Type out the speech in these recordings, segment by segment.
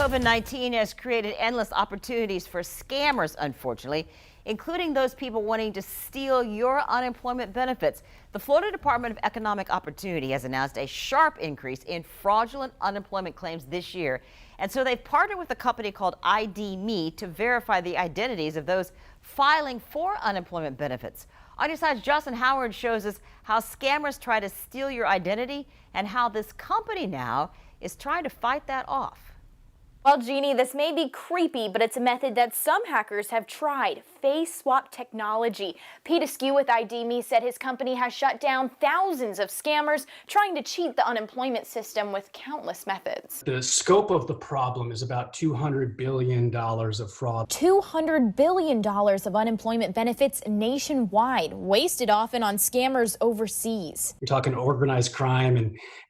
COVID-19 has created endless opportunities for scammers, unfortunately, including those people wanting to steal your unemployment benefits. The Florida Department of Economic Opportunity has announced a sharp increase in fraudulent unemployment claims this year. And so they've partnered with a company called ID to verify the identities of those filing for unemployment benefits. On your side, Justin Howard shows us how scammers try to steal your identity and how this company now is trying to fight that off. Well, Jeannie, this may be creepy, but it's a method that some hackers have tried: face swap technology. Pete Askew with ID said his company has shut down thousands of scammers trying to cheat the unemployment system with countless methods. The scope of the problem is about $200 billion of fraud. $200 billion of unemployment benefits nationwide, wasted often on scammers overseas. We're talking organized crime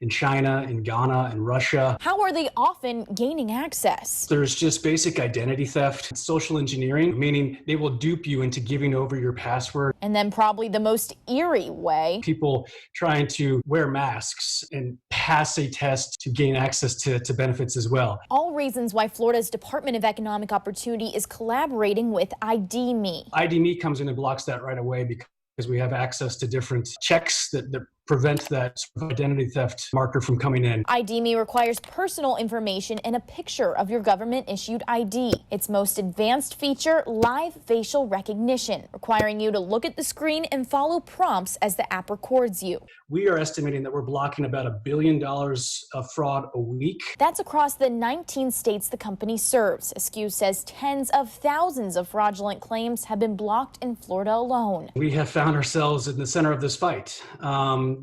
in China, in Ghana, and Russia. How are they often gaining access? There's just basic identity theft, social engineering, meaning they will dupe you into giving over your password. And then probably the most eerie way, people trying to wear masks and pass a test to gain access to benefits as well. All reasons why Florida's Department of Economic Opportunity is collaborating with ID ID comes in and blocks that right away because we have access to different checks that prevent that sort of identity theft marker from coming in. ID requires personal information and a picture of your government-issued ID. Its most advanced feature, live facial recognition, requiring you to look at the screen and follow prompts as the app records you. We are estimating that we're blocking about $1 billion of fraud a week. That's across the 19 states the company serves. Askew says tens of thousands of fraudulent claims have been blocked in Florida alone. We have found ourselves in the center of this fight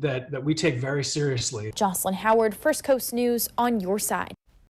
that we take very seriously. Jocelyn Howard, First Coast News, on your side.